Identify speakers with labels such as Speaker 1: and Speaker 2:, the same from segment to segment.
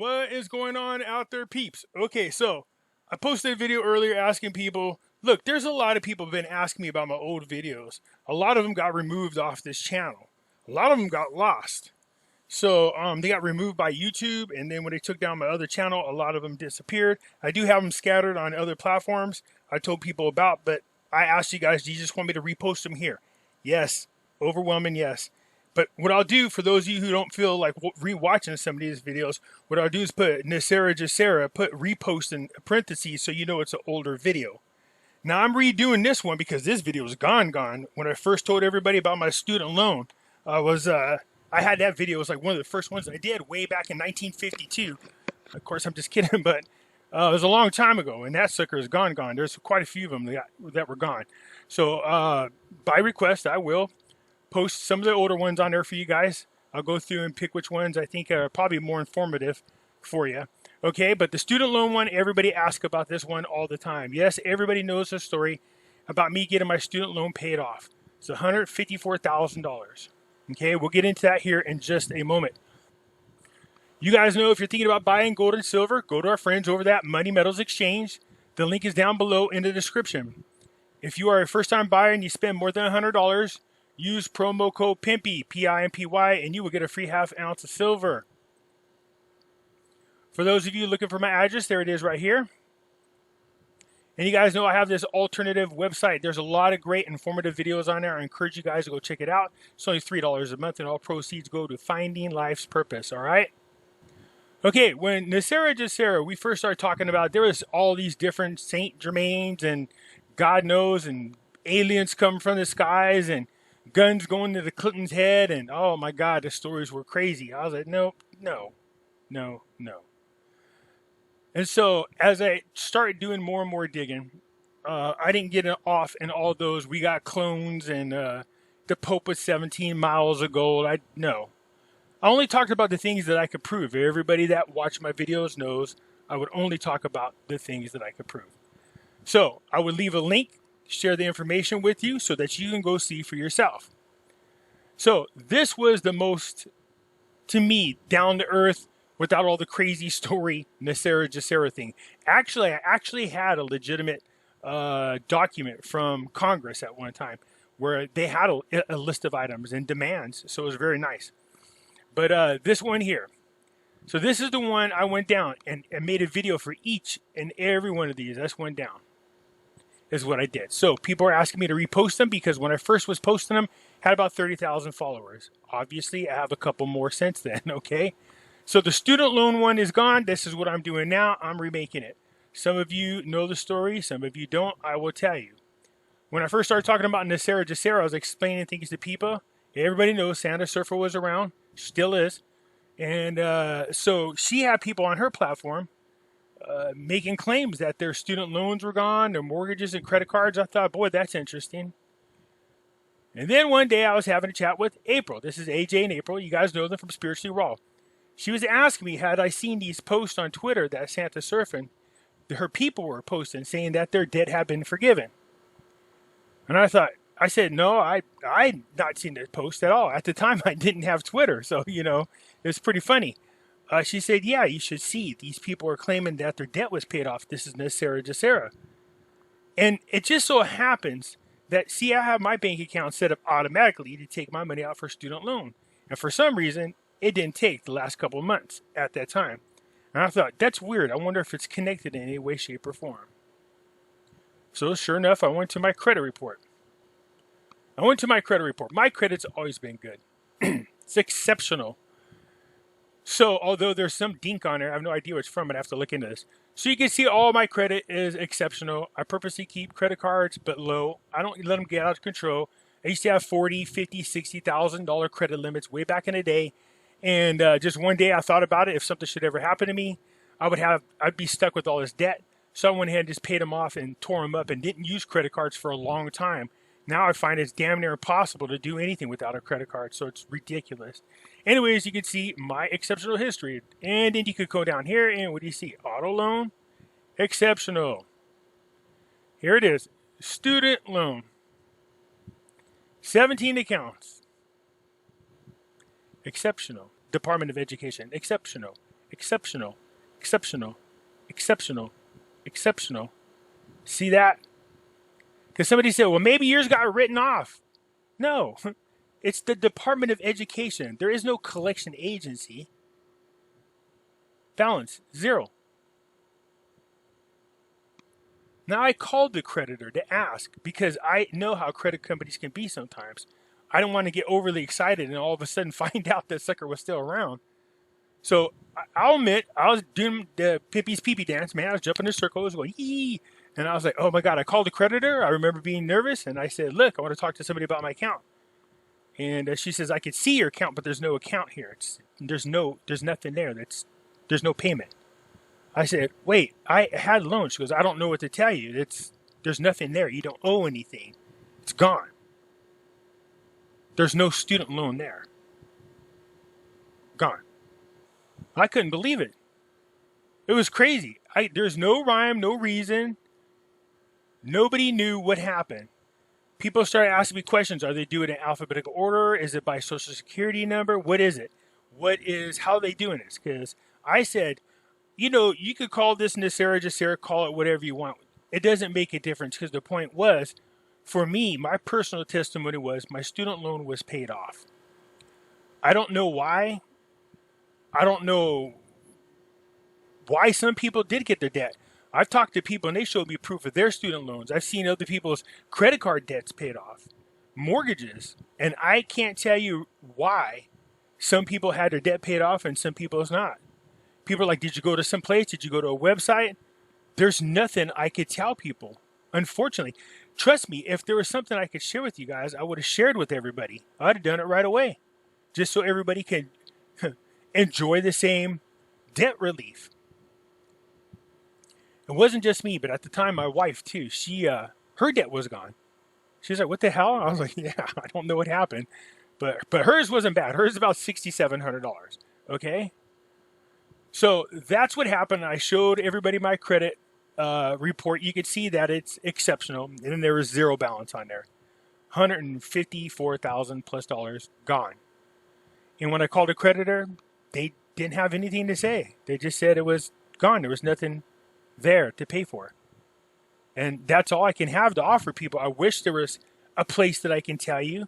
Speaker 1: What is going on out there, peeps? Okay, so I posted a video earlier asking people, look, there's a lot of people been asking me about my old videos. A lot of them got removed off this channel. A lot of them got lost. So they got removed by YouTube, and then when they took down my other channel, a lot of them disappeared. I do have them scattered on other platforms I told people about, but I asked you guys, do you just want me to repost them here? Yes, overwhelming yes. But what I'll do, for those of you who don't feel like rewatching some of these videos, what I'll do is put NESARA, GESARA, put repost in parentheses so you know it's an older video. Now I'm redoing this one because this video is gone. When I first told everybody about my student loan, I had that video. It was like one of the first ones I did way back in 1952. Of course, I'm just kidding, but it was a long time ago, and that sucker is gone. There's quite a few of them that were gone. So by request, I will post some of the older ones on there for you guys. I'll go through and pick which ones I think are probably more informative for you. Okay, but the student loan one, everybody asks about this one all the time. Yes, everybody knows the story about me getting my student loan paid off. It's $154,000. Okay, we'll get into that here in just a moment. You guys know if you're thinking about buying gold and silver, go to our friends over at Money Metals Exchange. The link is down below in the description. If you are a first-time buyer and you spend more than $100, use promo code Pimpy, P-I-M-P-Y, and you will get a free ½ ounce of silver. For those of you looking for my address, there it is right here. And you guys know I have this alternative website. There's a lot of great informative videos on there. I encourage you guys to go check it out. It's only $3 a month, and all proceeds go to finding life's purpose, all right? Okay, when NESARA, GESARA, we first started talking about, there was all these different Saint Germains and God knows, and aliens come from the skies, and guns going to the Clinton's head, and oh my God, the stories were crazy. I was like, no. And so as I started doing more and more digging, I didn't get off in all those. We got clones, and the Pope was 17 miles of gold. I only talked about the things that I could prove. Everybody that watched my videos knows I would only talk about the things that I could prove. So I would leave a link, share the information with you so that you can go see for yourself. So this was the most, to me, down to earth, without all the crazy story NESARA, GESARA thing. Actually, I actually had a legitimate document from Congress at one time where they had a list of items and demands, so it was very nice. But this one here, so this is the one I went down and made a video for each and every one of these. That's went down, is what I did. So people are asking me to repost them because when I first was posting them, I had about 30,000 followers. Obviously, I have a couple more since then, okay? So the student loan one is gone. This is what I'm doing now. I'm remaking it. Some of you know the story. Some of you don't. I will tell you. When I first started talking about NESARA, GESARA, I was explaining things to people. Everybody knows Santa Surfer was around. Still is. And so she had people on her platform making claims that their student loans were gone, their mortgages and credit cards. I thought, boy, that's interesting. And then one day I was having a chat with April. This is AJ and April. You guys know them from Spiritually Raw. She was asking me, had I seen these posts on Twitter that Santa Surfing, her people were posting saying that their debt had been forgiven. And I said, no, I not seen this post at all. At the time, I didn't have Twitter. So, it's pretty funny. She said, yeah, you should see. These people are claiming that their debt was paid off. This is NESARA, GESARA. And it just so happens that, see, I have my bank account set up automatically to take my money out for student loan. And for some reason, it didn't take the last couple of months at that time. And I thought, that's weird. I wonder if it's connected in any way, shape, or form. So sure enough, I went to my credit report. My credit's always been good. It's exceptional. So although there's some dink on there, I have no idea where it's from. I'd have to look into this. So you can see all my credit is exceptional. I purposely keep credit cards, but low. I don't let them get out of control. I used to have $40,000, $50,000, $60,000 credit limits way back in the day. And just one day I thought about it. If something should ever happen to me, I'd be stuck with all this debt. So I went ahead and just paid them off and tore them up and didn't use credit cards for a long time. Now I find it's damn near impossible to do anything without a credit card. So it's ridiculous. Anyways, you can see my exceptional history. And then you could go down here and what do you see? Auto loan, exceptional. Here it is. Student loan. 17 accounts. Exceptional. Department of Education. Exceptional. exceptional, exceptional, exceptional, exceptional. See that? Because somebody said, well, maybe yours got written off. No, it's the Department of Education. There is no collection agency. Balance, 0. Now I called the creditor to ask because I know how credit companies can be sometimes. I don't want to get overly excited and all of a sudden find out that sucker was still around. So I'll admit, I was doing the Pimpy's pee-pee dance, man. I was jumping in circles, going, yee. And I was like, oh my God, I called the creditor. I remember being nervous. And I said, look, I want to talk to somebody about my account. And she says, I could see your account, but there's no account here. There's nothing there. There's no payment. I said, wait, I had loans. She goes, I don't know what to tell you. There's nothing there. You don't owe anything. It's gone. There's no student loan there. Gone. I couldn't believe it. It was crazy. There's no rhyme, no reason. Nobody knew what happened. People started asking me questions. Are they doing it in alphabetical order? Is it by social security number? What is it? How are they doing this? Because I said, you could call this NESARA, GESARA, call it whatever you want. It doesn't make a difference because the point was, for me, my personal testimony was my student loan was paid off. I don't know why. I don't know why some people did get their debt. I've talked to people and they showed me proof of their student loans. I've seen other people's credit card debts paid off, mortgages, and I can't tell you why some people had their debt paid off and some people's not. People are like, did you go to some place? Did you go to a website? There's nothing I could tell people, unfortunately. Trust me, if there was something I could share with you guys, I would have shared with everybody. I'd have done it right away, just so everybody could enjoy the same debt relief. It wasn't just me, but at the time, my wife too. Her debt was gone. She was like, "What the hell?" I was like, "Yeah, I don't know what happened, but hers wasn't bad. Hers is about $6,700. Okay, so that's what happened. I showed everybody my credit report. You could see that it's exceptional, and then there was 0 balance on there, $154,000 plus gone. And when I called a creditor, they didn't have anything to say. They just said it was gone. There was nothing there to pay for. And that's all I can have to offer people. I wish there was a place that I can tell you.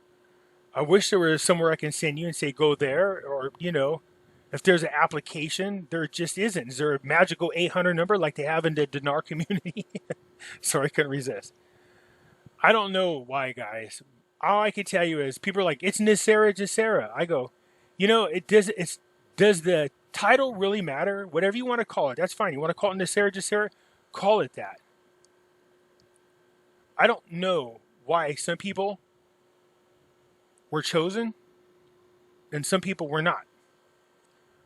Speaker 1: I wish there was somewhere I can send you and say, go there. Or, if there's an application, there just isn't. Is there a magical 800 number like they have in the dinar community? Sorry, I couldn't resist. I don't know why, guys. All I can tell you is people are like, it's NESARA, GESARA. I go, does the title really matter? Whatever you want to call it, that's fine. You want to call it NESARA, GESARA? Call it that. I don't know why some people were chosen and some people were not.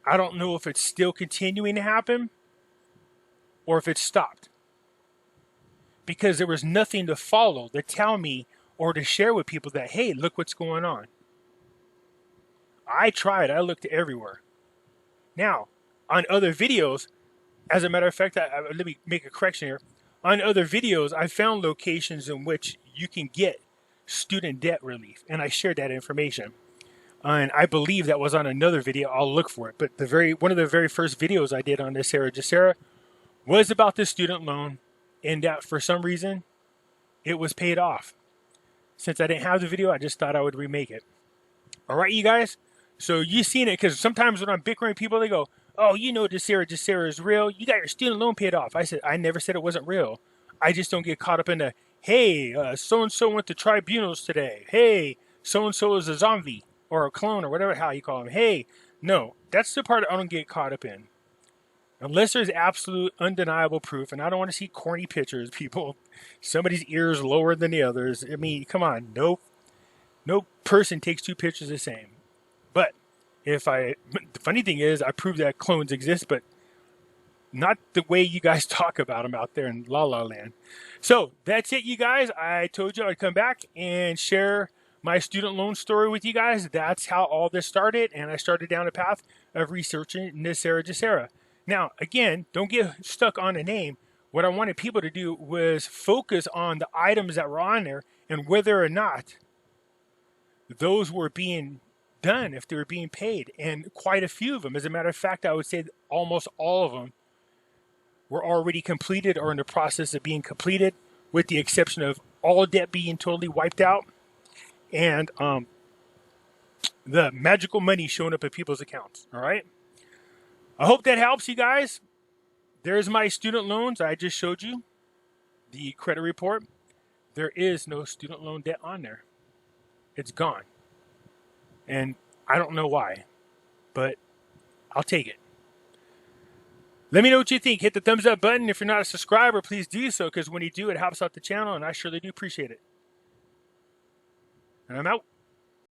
Speaker 1: I don't know if it's still continuing to happen or if it's stopped. Because there was nothing to follow to tell me or to share with people that, hey, look what's going on. I tried. I looked everywhere. Now, on other videos, as a matter of fact, let me make a correction here. On other videos, I found locations in which you can get student debt relief, and I shared that information. And I believe that was on another video. I'll look for it. But one of the very first videos I did on NESARA, GESARA was about the student loan, and that for some reason, it was paid off. Since I didn't have the video, I just thought I would remake it. All right, you guys? So you've seen it, because sometimes when I'm bickering people, they go, oh, GESARA is real. You got your student loan paid off. I said, I never said it wasn't real. I just don't get caught up in the, hey, so-and-so went to tribunals today. Hey, so-and-so is a zombie or a clone or whatever how you call him. Hey, no, that's the part I don't get caught up in. Unless there's absolute undeniable proof, and I don't want to see corny pictures, people. Somebody's ears lower than the others. I mean, come on. No person takes 2 pictures the same. But the funny thing is, I proved that clones exist, but not the way you guys talk about them out there in La La Land. So that's it, you guys. I told you I'd come back and share my student loan story with you guys. That's how all this started, and I started down a path of researching NESARA, GESARA. Now, again, don't get stuck on a name. What I wanted people to do was focus on the items that were on there and whether or not those were being done if they were being paid, and quite a few of them. As a matter of fact, I would say almost all of them were already completed or in the process of being completed, with the exception of all debt being totally wiped out and the magical money showing up in people's accounts. All right. I hope that helps you guys. There's my student loans. I just showed you the credit report. There is no student loan debt on there. It's gone. And I don't know why, but I'll take it. Let me know what you think. Hit the thumbs up button. If you're not a subscriber, please do so, because when you do, it helps out the channel, and I surely do appreciate it. And I'm out.